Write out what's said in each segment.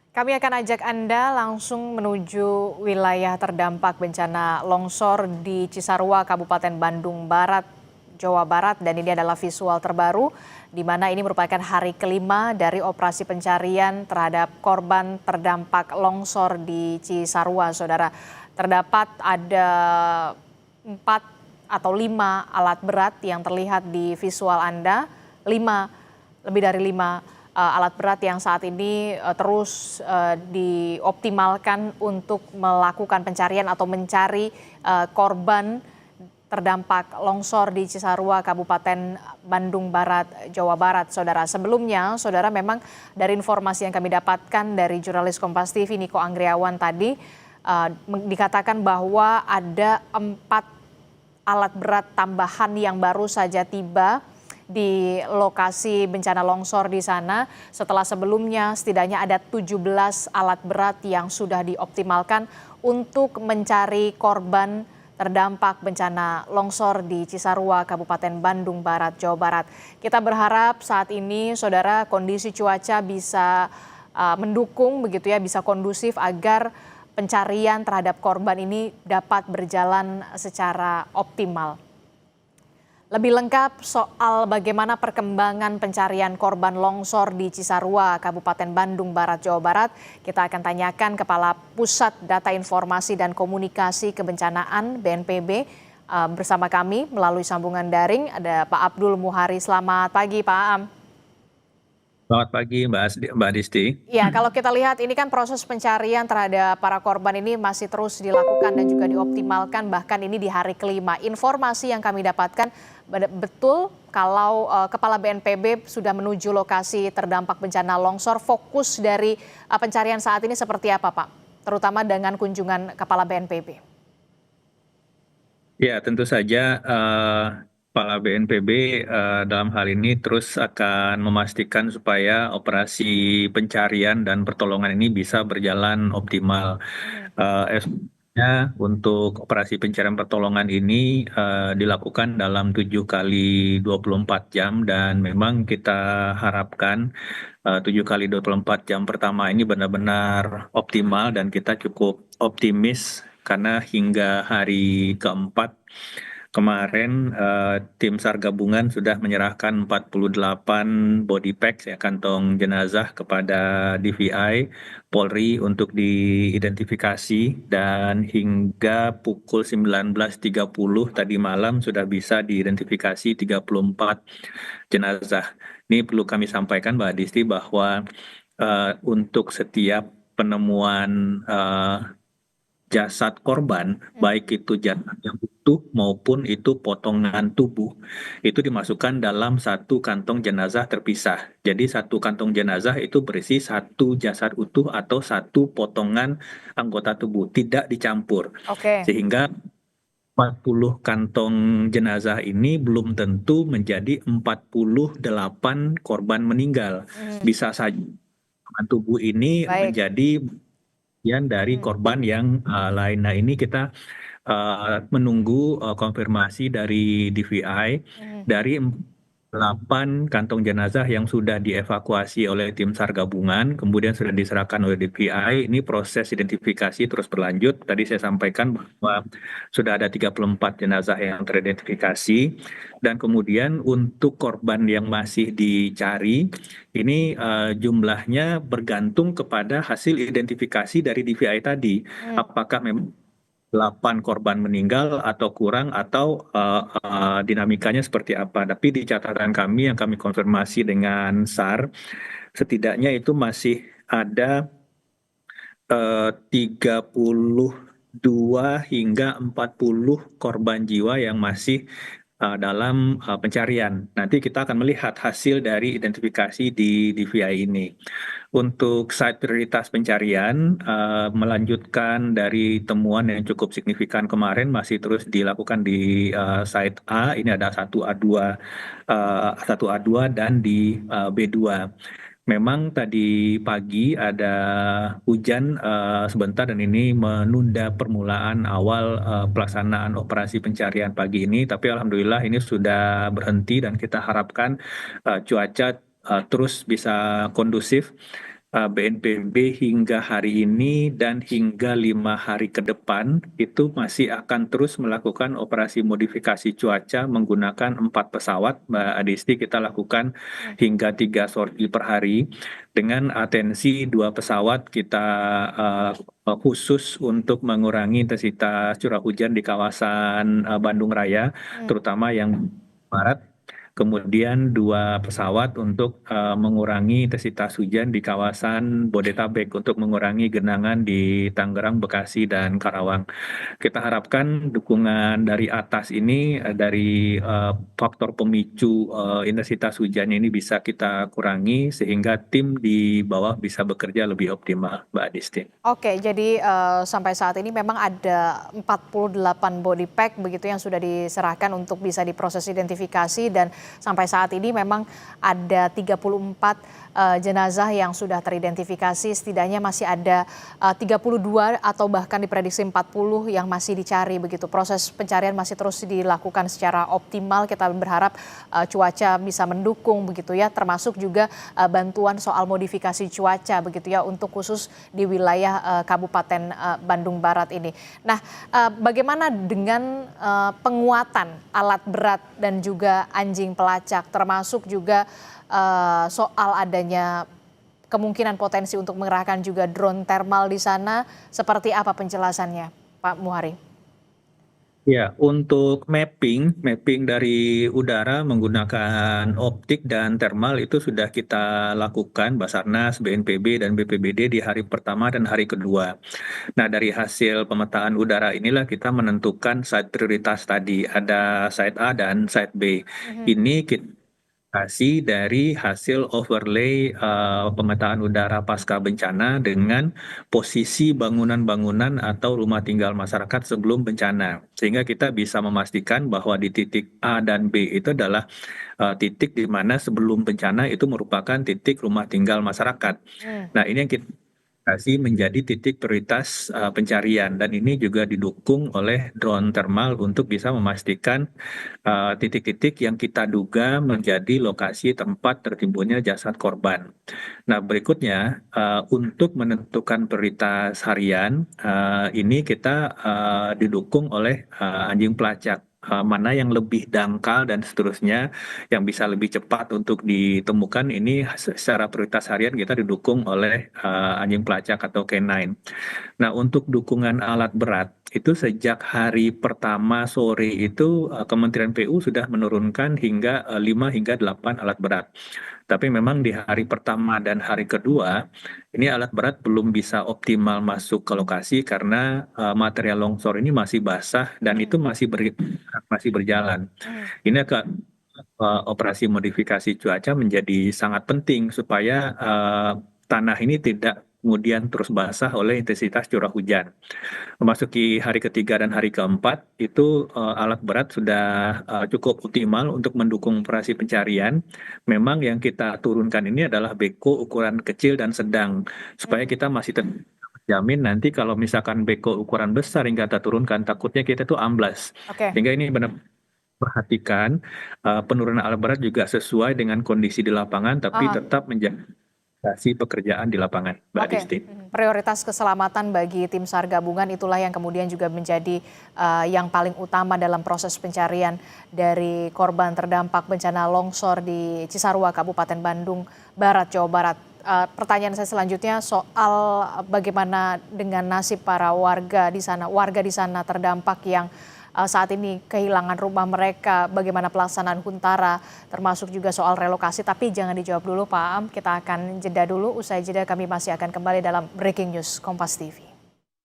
Kami akan ajak Anda langsung menuju wilayah terdampak bencana longsor di Cisarua, Kabupaten Bandung Barat, Jawa Barat. Dan ini adalah visual terbaru, di mana ini merupakan hari kelima dari operasi pencarian terhadap korban terdampak longsor di Cisarua, Saudara. Terdapat ada 4 atau 5 alat berat yang terlihat di visual Anda, 5, lebih dari 5 alat berat yang saat ini terus dioptimalkan untuk melakukan pencarian atau mencari korban terdampak longsor di Cisarua, Kabupaten Bandung Barat, Jawa Barat, Saudara. Sebelumnya, Saudara, memang dari informasi yang kami dapatkan dari jurnalis Kompas TV Niko Anggriawan tadi, dikatakan bahwa ada 4 alat berat tambahan yang baru saja tiba di lokasi bencana longsor di sana, setelah sebelumnya setidaknya ada 17 alat berat yang sudah dioptimalkan untuk mencari korban terdampak bencana longsor di Cisarua, Kabupaten Bandung Barat, Jawa Barat. Kita berharap saat ini, Saudara, kondisi cuaca bisa mendukung begitu ya, bisa kondusif agar pencarian terhadap korban ini dapat berjalan secara optimal. Lebih lengkap soal bagaimana perkembangan pencarian korban longsor di Cisarua, Kabupaten Bandung Barat, Jawa Barat, kita akan tanyakan Kepala Pusat Data Informasi dan Komunikasi Kebencanaan (BNPB) bersama kami melalui sambungan daring. Ada Pak Abdul Muhari. Selamat pagi, Pak Am. Selamat pagi Mbak Disti. Ya, kalau kita lihat ini kan proses pencarian terhadap para korban ini masih terus dilakukan dan juga dioptimalkan, bahkan ini di hari kelima. Informasi yang kami dapatkan betul kalau Kepala BNPB sudah menuju lokasi terdampak bencana longsor. Fokus dari pencarian saat ini seperti apa, Pak? Terutama dengan kunjungan Kepala BNPB. Ya, tentu saja Kepala BNPB dalam hal ini terus akan memastikan supaya operasi pencarian dan pertolongan ini bisa berjalan optimal. Untuk operasi pencarian pertolongan ini dilakukan dalam 7 kali 24 jam dan memang kita harapkan 7 kali 24 jam pertama ini benar-benar optimal dan kita cukup optimis karena hingga hari keempat kemarin tim SAR gabungan sudah menyerahkan 48 body packs ya, kantong jenazah kepada DVI Polri untuk diidentifikasi dan hingga pukul 19.30 tadi malam sudah bisa diidentifikasi 34 jenazah. Ini perlu kami sampaikan Mbak Disti bahwa untuk setiap penemuan jasad korban, baik itu jasad yang utuh maupun itu potongan tubuh, itu dimasukkan dalam satu kantong jenazah terpisah. Jadi satu kantong jenazah itu berisi satu jasad utuh atau satu potongan anggota tubuh, tidak dicampur. Oke. Sehingga 40 kantong jenazah ini belum tentu menjadi 48 korban meninggal. Bisa saja tubuh ini Baik. menjadi dari korban yang lain. Nah, ini kita menunggu konfirmasi dari DVI dari 8 kantong jenazah yang sudah dievakuasi oleh tim SAR gabungan, kemudian sudah diserahkan oleh DVI. Ini proses identifikasi terus berlanjut. Tadi saya sampaikan bahwa sudah ada 34 jenazah yang teridentifikasi, dan kemudian untuk korban yang masih dicari, ini jumlahnya bergantung kepada hasil identifikasi dari DVI tadi. Apakah memang 8 korban meninggal atau kurang atau dinamikanya seperti apa. Tapi di catatan kami yang kami konfirmasi dengan SAR, setidaknya itu masih ada 32 hingga 40 korban jiwa yang masih dalam pencarian. Nanti kita akan melihat hasil dari identifikasi di DVI ini. Untuk site prioritas pencarian, melanjutkan dari temuan yang cukup signifikan kemarin masih terus dilakukan di site A, ini ada 1A2, 1A2 dan di B2. Memang tadi pagi ada hujan sebentar dan ini menunda permulaan awal pelaksanaan operasi pencarian pagi ini, tapi alhamdulillah ini sudah berhenti dan kita harapkan cuaca terus bisa kondusif BNPB hingga hari ini dan hingga 5 hari ke depan itu masih akan terus melakukan operasi modifikasi cuaca menggunakan 4 pesawat, Mbak Adisti. Kita lakukan Hmm. hingga 3 sorti per hari dengan atensi 2 pesawat kita khusus untuk mengurangi intensitas curah hujan di kawasan Bandung Raya, Hmm. terutama yang barat. Kemudian 2 pesawat untuk mengurangi intensitas hujan di kawasan Bodetabek untuk mengurangi genangan di Tangerang, Bekasi, dan Karawang. Kita harapkan dukungan dari atas ini dari faktor pemicu intensitas hujan ini bisa kita kurangi sehingga tim di bawah bisa bekerja lebih optimal, Mbak Adisti. Oke, jadi sampai saat ini memang ada 48 body pack begitu yang sudah diserahkan untuk bisa diproses identifikasi dan sampai saat ini memang ada 34 jenazah yang sudah teridentifikasi, setidaknya masih ada 32 atau bahkan diprediksi 40 yang masih dicari begitu. Proses pencarian masih terus dilakukan secara optimal, kita berharap cuaca bisa mendukung begitu ya, termasuk juga bantuan soal modifikasi cuaca begitu ya untuk khusus di wilayah Kabupaten Bandung Barat ini. Nah, bagaimana dengan penguatan alat berat dan juga anjing pelacak, termasuk juga soal adanya kemungkinan potensi untuk mengerahkan juga drone thermal di sana, seperti apa penjelasannya, Pak Muhari? Ya, untuk mapping dari udara menggunakan optik dan thermal itu sudah kita lakukan Basarnas, BNPB, dan BPBD di hari pertama dan hari kedua. Nah, dari hasil pemetaan udara inilah kita menentukan site prioritas tadi. Ada site A dan site B. Mhm. Ini kita kasih dari hasil overlay pemetaan udara pasca bencana dengan posisi bangunan-bangunan atau rumah tinggal masyarakat sebelum bencana. Sehingga kita bisa memastikan bahwa di titik A dan B itu adalah titik di mana sebelum bencana itu merupakan titik rumah tinggal masyarakat. Hmm. Nah, ini yang kita kasih menjadi titik prioritas pencarian dan ini juga didukung oleh drone thermal untuk bisa memastikan titik-titik yang kita duga menjadi lokasi tempat tertimbunnya jasad korban. Nah, berikutnya untuk menentukan prioritas harian ini kita didukung oleh anjing pelacak. Mana yang lebih dangkal dan seterusnya yang bisa lebih cepat untuk ditemukan ini secara prioritas harian kita didukung oleh anjing pelacak atau canine. Nah, untuk dukungan alat berat itu sejak hari pertama sore itu Kementerian PU sudah menurunkan hingga 5 hingga 8 alat berat. Tapi memang di hari pertama dan hari kedua ini alat berat belum bisa optimal masuk ke lokasi karena material longsor ini masih basah dan Hmm. itu masih berjalan. Hmm. Ini operasi modifikasi cuaca menjadi sangat penting supaya tanah ini tidak kemudian terus basah oleh intensitas curah hujan. Memasuki hari ketiga dan hari keempat itu alat berat sudah cukup optimal untuk mendukung operasi pencarian. Memang yang kita turunkan ini adalah beko ukuran kecil dan sedang supaya Hmm. kita masih jamin nanti kalau misalkan beko ukuran besar yang kita turunkan takutnya kita tuh amblas. Oke. Sehingga ini benar perhatikan penurunan alat berat juga sesuai dengan kondisi di lapangan tapi Aha. tetap menjaga pekerjaan di lapangan, Mbak Oke, Disti. prioritas keselamatan bagi tim SAR gabungan itulah yang kemudian juga menjadi yang paling utama dalam proses pencarian dari korban terdampak bencana longsor di Cisarua, Kabupaten Bandung Barat, Jawa Barat. Pertanyaan saya selanjutnya soal bagaimana dengan nasib para warga di sana terdampak yang saat ini kehilangan rumah mereka, bagaimana pelaksanaan Huntara, termasuk juga soal relokasi. Tapi jangan dijawab dulu Pak Am, kita akan jeda dulu. Usai jeda kami masih akan kembali dalam Breaking News Kompas TV.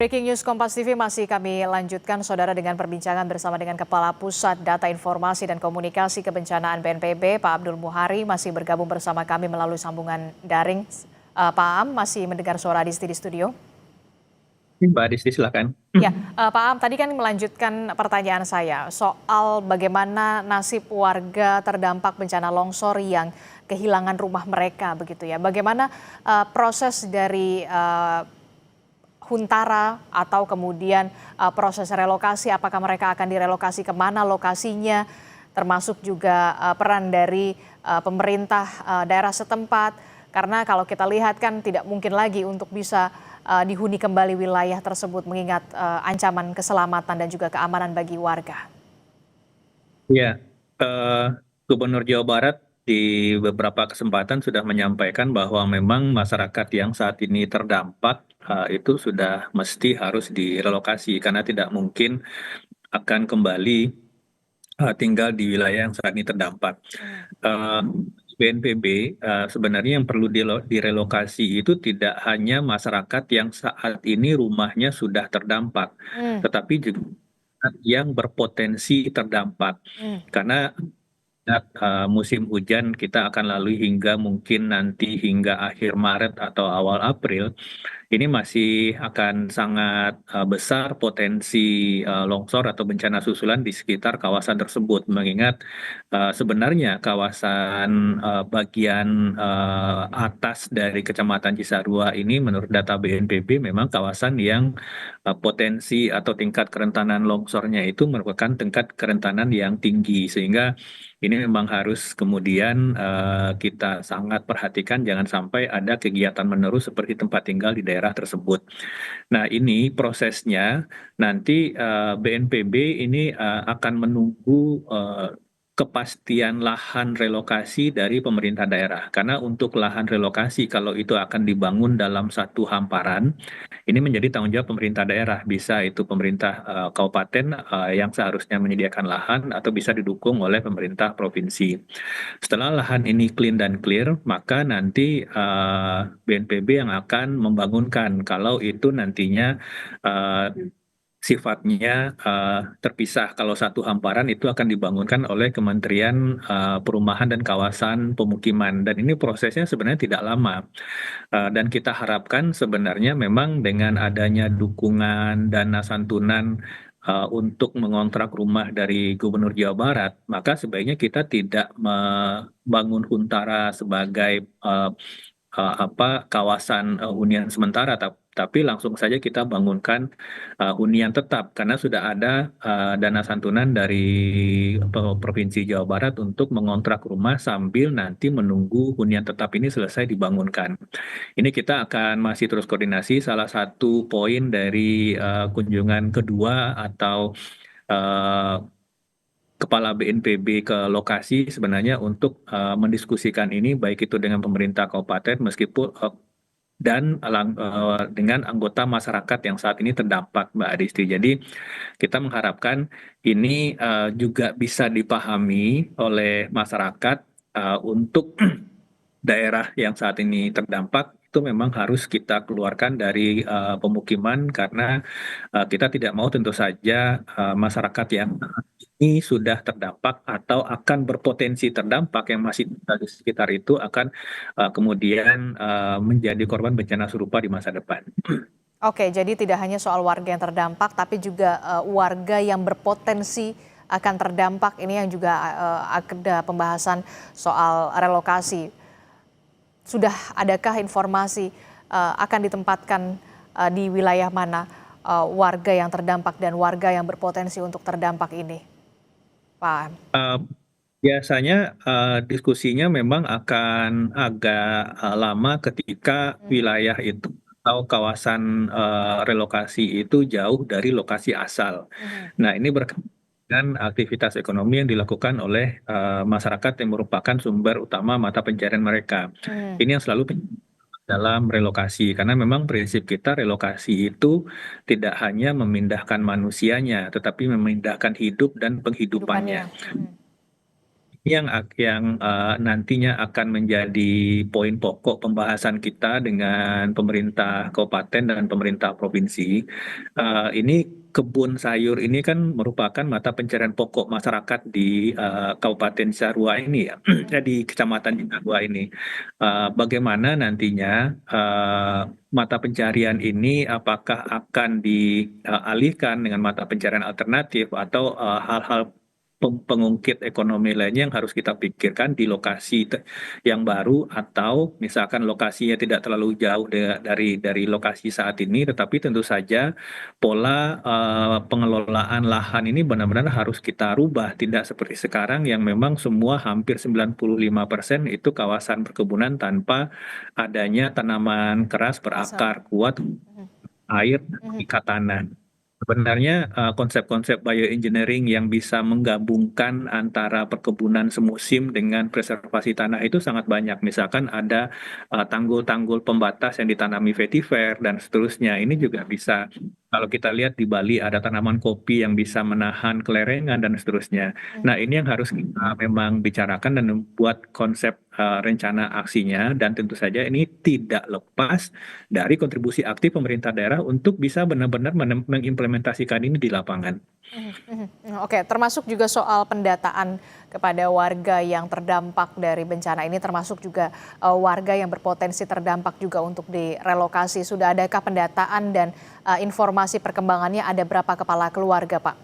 Breaking News Kompas TV masih kami lanjutkan, Saudara, dengan perbincangan bersama dengan Kepala Pusat Data Informasi dan Komunikasi Kebencanaan BNPB, Pak Abdul Muhari, masih bergabung bersama kami melalui sambungan daring. Pak Am, masih mendengar suara di studio? Mbak Disti silakan. Ya, Pak Am, tadi kan melanjutkan pertanyaan saya soal bagaimana nasib warga terdampak bencana longsor yang kehilangan rumah mereka begitu ya. Bagaimana proses dari Huntara atau kemudian proses relokasi, apakah mereka akan direlokasi kemana lokasinya, termasuk juga peran dari pemerintah daerah setempat. Karena kalau kita lihat kan tidak mungkin lagi untuk bisa dihuni kembali wilayah tersebut mengingat ancaman keselamatan dan juga keamanan bagi warga. Ya, Gubernur Jawa Barat di beberapa kesempatan sudah menyampaikan bahwa memang masyarakat yang saat ini terdampak itu sudah mesti harus direlokasi karena tidak mungkin akan kembali tinggal di wilayah yang saat ini terdampak. Hmm. Eh, BNPB sebenarnya yang perlu direlokasi itu tidak hanya masyarakat yang saat ini rumahnya sudah terdampak, Hmm. tetapi juga yang berpotensi terdampak. Hmm. Karena musim hujan kita akan lalui hingga mungkin nanti hingga akhir Maret atau awal April, ini masih akan sangat besar potensi longsor atau bencana susulan di sekitar kawasan tersebut. Mengingat sebenarnya kawasan bagian atas dari Kecamatan Cisarua ini menurut data BNPB memang kawasan yang potensi atau tingkat kerentanan longsornya itu merupakan tingkat kerentanan yang tinggi. Sehingga ini memang harus kemudian kita sangat perhatikan jangan sampai ada kegiatan menerus seperti tempat tinggal di daerah tersebut. Nah, ini prosesnya nanti BNPB ini akan menunggu kepastian lahan relokasi dari pemerintah daerah. Karena untuk lahan relokasi kalau itu akan dibangun dalam satu hamparan, ini menjadi tanggung jawab pemerintah daerah. Bisa itu pemerintah kabupaten yang seharusnya menyediakan lahan atau bisa didukung oleh pemerintah provinsi. Setelah lahan ini clean dan clear, maka nanti BNPB yang akan membangunkan kalau itu nantinya sifatnya terpisah. Kalau satu hamparan itu akan dibangunkan oleh Kementerian Perumahan dan Kawasan Pemukiman. Dan ini prosesnya sebenarnya tidak lama. Dan kita harapkan sebenarnya memang dengan adanya dukungan dana santunan untuk mengontrak rumah dari Gubernur Jawa Barat, maka sebaiknya kita tidak membangun Huntara sebagai kawasan hunian sementara, tapi langsung saja kita bangunkan hunian tetap karena sudah ada dana santunan dari Provinsi Jawa Barat untuk mengontrak rumah sambil nanti menunggu hunian tetap ini selesai dibangunkan. Ini kita akan masih terus koordinasi. Salah satu poin dari kunjungan kedua atau eh, Kepala BNPB ke lokasi sebenarnya untuk mendiskusikan ini baik itu dengan pemerintah kabupaten meskipun dengan anggota masyarakat yang saat ini terdampak, Mbak Adisti. Jadi kita mengharapkan ini juga bisa dipahami oleh masyarakat untuk daerah yang saat ini terdampak itu memang harus kita keluarkan dari pemukiman karena kita tidak mau tentu saja masyarakat yang ini sudah terdampak atau akan berpotensi terdampak yang masih tinggal di sekitar itu akan kemudian menjadi korban bencana serupa di masa depan. Oke, jadi tidak hanya soal warga yang terdampak, tapi juga warga yang berpotensi akan terdampak. Ini yang juga ada pembahasan soal relokasi. Sudah adakah informasi akan ditempatkan di wilayah mana warga yang terdampak dan warga yang berpotensi untuk terdampak ini, Pak? Biasanya diskusinya memang akan agak lama ketika wilayah itu atau kawasan relokasi itu jauh dari lokasi asal. Mhm. Nah, ini berkaitan dengan aktivitas ekonomi yang dilakukan oleh masyarakat yang merupakan sumber utama mata pencarian mereka. Mhm. Ini yang selalu dalam relokasi, karena memang prinsip kita relokasi itu tidak hanya memindahkan manusianya, tetapi memindahkan hidup dan Kehidupannya. penghidupannya. Mhm. Yang nantinya akan menjadi poin pokok pembahasan kita dengan pemerintah kabupaten dan pemerintah provinsi. Ini kebun sayur ini kan merupakan mata pencarian pokok masyarakat di Kabupaten Cisarua ini ya, di Kecamatan Cisarua ini. Bagaimana nantinya mata pencarian ini apakah akan dialihkan dengan mata pencarian alternatif atau hal-hal pengungkit ekonomi lainnya yang harus kita pikirkan di lokasi yang baru atau misalkan lokasinya tidak terlalu jauh dari lokasi saat ini, tetapi tentu saja pola pengelolaan lahan ini benar-benar harus kita rubah, tidak seperti sekarang yang memang semua hampir 95% itu kawasan perkebunan tanpa adanya tanaman keras Asal. berakar kuat, Mhm, air, dan mhm, ikat tanah. Sebenarnya konsep-konsep bioengineering yang bisa menggabungkan antara perkebunan semusim dengan preservasi tanah itu sangat banyak. Misalkan ada tanggul-tanggul pembatas yang ditanami vetiver dan seterusnya. Ini juga bisa, kalau kita lihat di Bali ada tanaman kopi yang bisa menahan kelerengan dan seterusnya. mhm, Nah, ini yang harus kita memang bicarakan dan membuat konsep rencana aksinya, dan tentu saja ini tidak lepas dari kontribusi aktif pemerintah daerah untuk bisa benar-benar mengimplementasikan ini di lapangan. mhm, mhm. Oke, termasuk juga soal pendataan kepada warga yang terdampak dari bencana ini, termasuk juga warga yang berpotensi terdampak juga untuk direlokasi. Sudah adakah pendataan dan informasi perkembangannya, ada berapa kepala keluarga, Pak?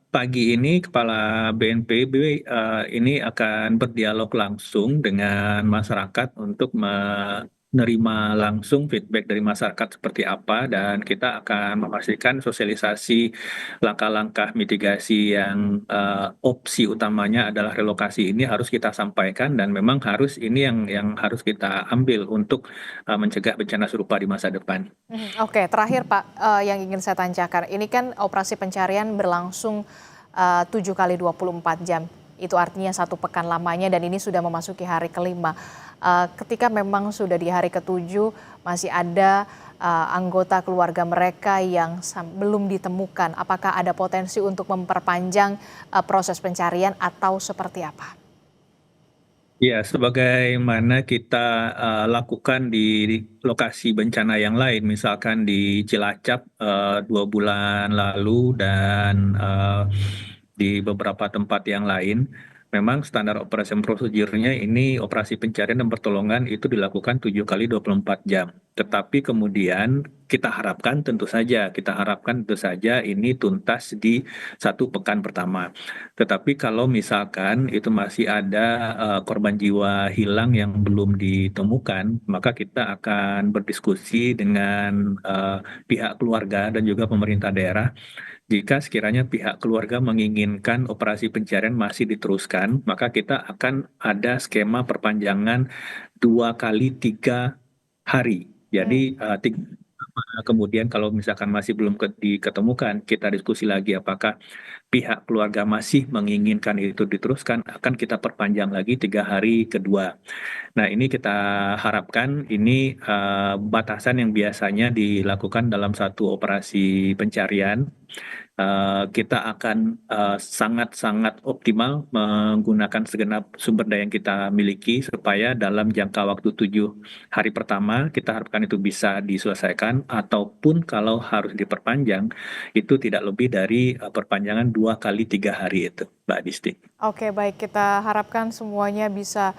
Pagi ini Kepala BNPB ini akan berdialog langsung dengan masyarakat untuk menerima langsung feedback dari masyarakat seperti apa, dan kita akan memastikan sosialisasi langkah-langkah mitigasi yang opsi utamanya adalah relokasi ini harus kita sampaikan, dan memang harus ini yang harus kita ambil untuk mencegah bencana serupa di masa depan. Mhm, oke, terakhir Pak, yang ingin saya tanyakan, ini kan operasi pencarian berlangsung 7 kali 24 jam. Itu artinya 1 pekan lamanya dan ini sudah memasuki hari kelima. Ketika memang sudah di hari ketujuh masih ada anggota keluarga mereka yang belum ditemukan, apakah ada potensi untuk memperpanjang proses pencarian atau seperti apa? Ya, sebagaimana kita lakukan di lokasi bencana yang lain, misalkan di Cilacap 2 bulan lalu dan di beberapa tempat yang lain, memang standar operation procedure-nya ini operasi pencarian dan pertolongan itu dilakukan 7 kali 24 jam. Tetapi kemudian kita harapkan tentu saja ini tuntas di 1 pekan pertama. Tetapi kalau misalkan itu masih ada korban jiwa hilang yang belum ditemukan, maka kita akan berdiskusi dengan pihak keluarga dan juga pemerintah daerah. Jika sekiranya pihak keluarga menginginkan operasi pencarian masih diteruskan, maka kita akan ada skema perpanjangan 2 kali 3 hari. Hmm, Jadi kemudian kalau misalkan masih belum diketemukan, kita diskusi lagi apakah pihak keluarga masih menginginkan itu diteruskan, akan kita perpanjang lagi 3 hari kedua. Nah, ini kita harapkan ini batasan yang biasanya dilakukan dalam satu operasi pencarian. Kita akan sangat-sangat optimal menggunakan segenap sumber daya yang kita miliki supaya dalam jangka waktu 7 hari pertama kita harapkan itu bisa diselesaikan, ataupun kalau harus diperpanjang itu tidak lebih dari perpanjangan 2 kali 3 hari itu, Mbak Disti. oke, baik, kita harapkan semuanya bisa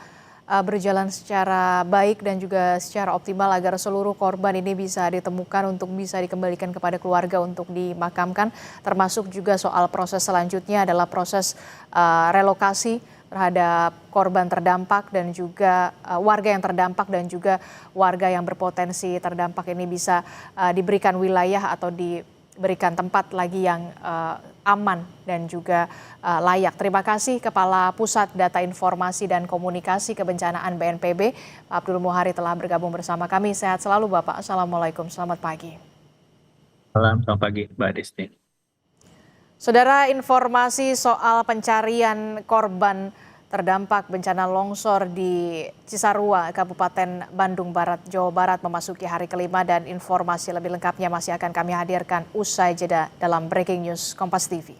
berjalan secara baik dan juga secara optimal agar seluruh korban ini bisa ditemukan untuk bisa dikembalikan kepada keluarga untuk dimakamkan, termasuk juga soal proses selanjutnya adalah proses relokasi terhadap korban terdampak dan juga warga yang terdampak dan juga warga yang berpotensi terdampak ini bisa diberikan wilayah atau diberikan tempat lagi yang aman dan juga layak. Terima kasih Kepala Pusat Data Informasi dan Komunikasi Kebencanaan BNPB, Pak Abdul Muhari telah bergabung bersama kami. Sehat selalu Bapak. Assalamualaikum, selamat pagi. Selamat pagi, Mbak Disti. Saudara, informasi soal pencarian korban terdampak bencana longsor di Cisarua, Kabupaten Bandung Barat, Jawa Barat memasuki hari kelima, dan informasi lebih lengkapnya masih akan kami hadirkan usai jeda dalam Breaking News Kompas TV.